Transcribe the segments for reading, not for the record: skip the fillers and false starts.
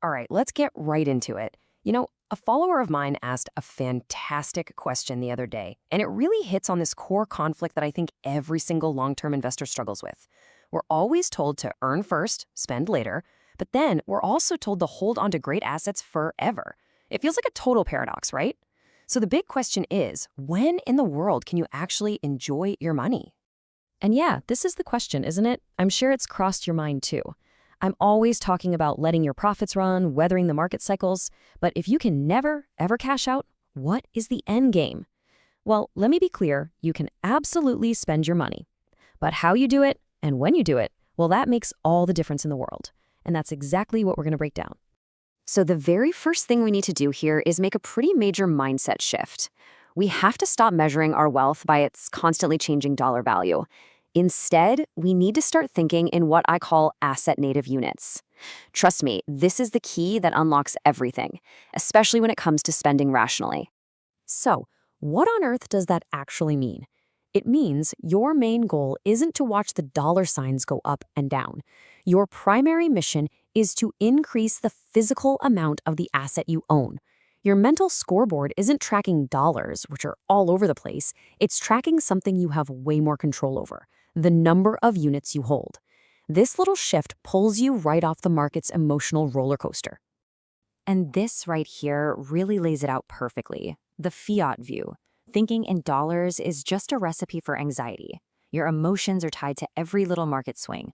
All right, let's get right into it. A follower of mine asked a fantastic question the other day, and it really hits on this core conflict that I think every single long-term investor struggles with. We're always told to earn first, spend later, but then we're also told to hold on to great assets forever. It feels like a total paradox, right? So the big question is, when in the world can you actually enjoy your money? And yeah, this is the question, isn't it? I'm sure it's crossed your mind too. I'm always talking about letting your profits run, weathering the market cycles, but if you can never, ever cash out, what is the end game? Well, let me be clear, you can absolutely spend your money. But how you do it and when you do it, well, that makes all the difference in the world. And that's exactly what we're going to break down. So the very first thing we need to do here is make a pretty major mindset shift. We have to stop measuring our wealth by its constantly changing dollar value. Instead, we need to start thinking in what I call asset-native units. Trust me, this is the key that unlocks everything, especially when it comes to spending rationally. So, what on earth does that actually mean? It means your main goal isn't to watch the dollar signs go up and down. Your primary mission is to increase the physical amount of the asset you own. Your mental scoreboard isn't tracking dollars, which are all over the place. It's tracking something you have way more control over: the number of units you hold. This little shift pulls you right off the market's emotional roller coaster. And this right here really lays it out perfectly. The fiat view. Thinking in dollars is just a recipe for anxiety. Your emotions are tied to every little market swing.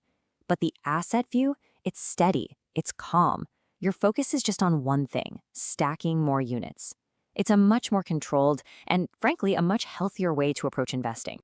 But the asset view, it's steady, it's calm. Your focus is just on one thing: stacking more units. It's a much more controlled and, frankly, a much healthier way to approach investing.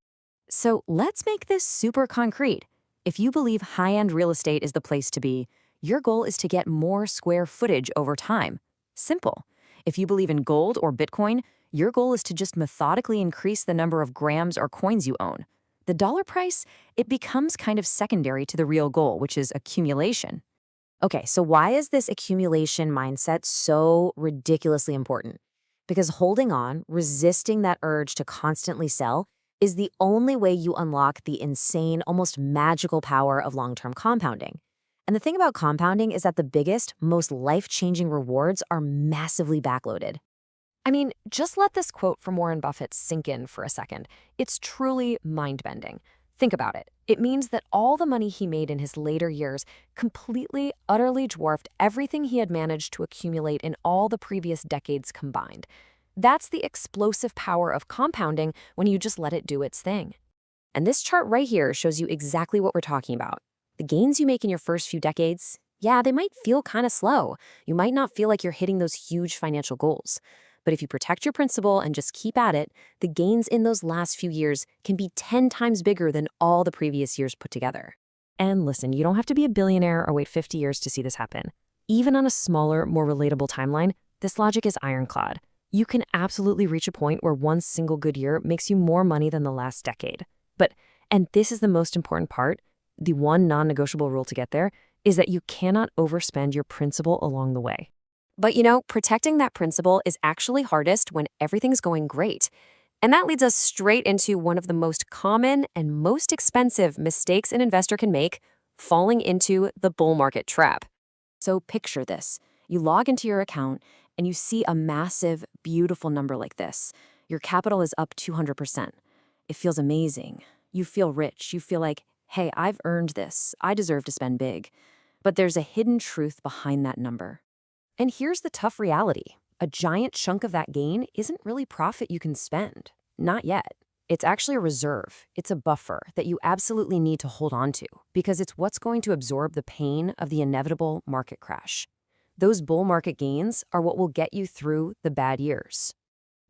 So let's make this super concrete. If you believe high-end real estate is the place to be, your goal is to get more square footage over time. Simple. If you believe in gold or Bitcoin, your goal is to just methodically increase the number of grams or coins you own. The dollar price, it becomes kind of secondary to the real goal, which is accumulation. Okay, so why is this accumulation mindset so ridiculously important? Because holding on, resisting that urge to constantly sell, is the only way you unlock the insane, almost magical power of long-term compounding. And the thing about compounding is that the biggest, most life-changing rewards are massively backloaded. I mean, just let this quote from Warren Buffett sink in for a second. It's truly mind-bending. Think about it. It means that all the money he made in his later years completely, utterly dwarfed everything he had managed to accumulate in all the previous decades combined. That's the explosive power of compounding when you just let it do its thing. And this chart right here shows you exactly what we're talking about. The gains you make in your first few decades, yeah, they might feel kind of slow. You might not feel like you're hitting those huge financial goals. But if you protect your principal and just keep at it, the gains in those last few years can be 10 times bigger than all the previous years put together. And listen, you don't have to be a billionaire or wait 50 years to see this happen. Even on a smaller, more relatable timeline, this logic is ironclad. You can absolutely reach a point where one single good year makes you more money than the last decade. But, and this is the most important part, the one non-negotiable rule to get there, is that you cannot overspend your principal along the way. But protecting that principal is actually hardest when everything's going great. And that leads us straight into one of the most common and most expensive mistakes an investor can make: falling into the bull market trap. So picture this. You log into your account and you see a massive, beautiful number like this. Your capital is up 200%. It feels amazing. You feel rich. You feel like, hey, I've earned this. I deserve to spend big. But there's a hidden truth behind that number. And here's the tough reality. A giant chunk of that gain isn't really profit you can spend. Not yet. It's actually a reserve. It's a buffer that you absolutely need to hold on to because it's what's going to absorb the pain of the inevitable market crash. Those bull market gains are what will get you through the bad years.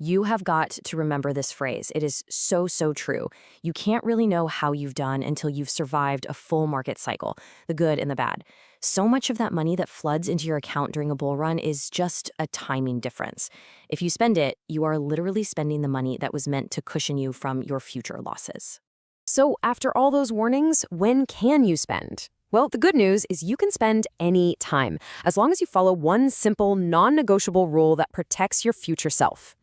You have got to remember this phrase. It is so, so true. You can't really know how you've done until you've survived a full market cycle, the good and the bad. So much of that money that floods into your account during a bull run is just a timing difference. If you spend it, you are literally spending the money that was meant to cushion you from your future losses. So after all those warnings, when can you spend? Well, the good news is you can spend any time, as long as you follow one simple, non-negotiable rule that protects your future self.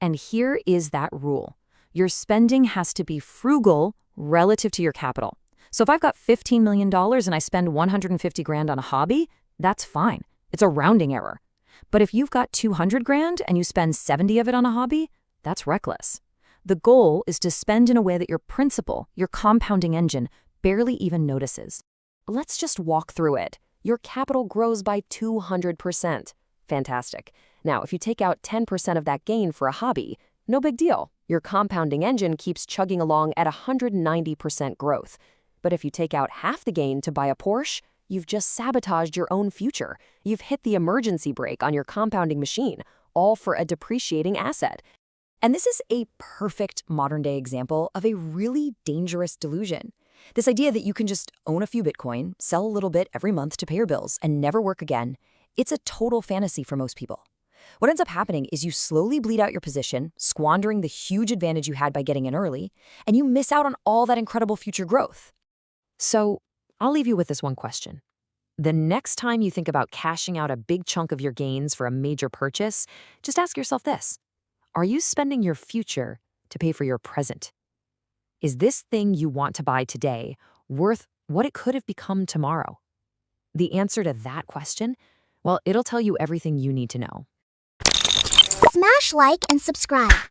And here is that rule. Your spending has to be frugal relative to your capital. So if I've got $15 million and I spend 150 grand on a hobby, that's fine. It's a rounding error. But if you've got 200 grand and you spend 70 of it on a hobby, that's reckless. The goal is to spend in a way that your principal, your compounding engine, barely even notices. Let's just walk through it. Your capital grows by 200%. Fantastic. Now, if you take out 10% of that gain for a hobby, no big deal. Your compounding engine keeps chugging along at 190% growth. But if you take out half the gain to buy a Porsche, you've just sabotaged your own future. You've hit the emergency brake on your compounding machine, all for a depreciating asset. And this is a perfect modern-day example of a really dangerous delusion. This idea that you can just own a few Bitcoin, sell a little bit every month to pay your bills, and never work again, it's a total fantasy for most people. What ends up happening is you slowly bleed out your position, squandering the huge advantage you had by getting in early, and you miss out on all that incredible future growth. So, I'll leave you with this one question. The next time you think about cashing out a big chunk of your gains for a major purchase, just ask yourself this. Are you spending your future to pay for your present? Is this thing you want to buy today worth what it could have become tomorrow? The answer to that question, well, it'll tell you everything you need to know. Smash like and subscribe.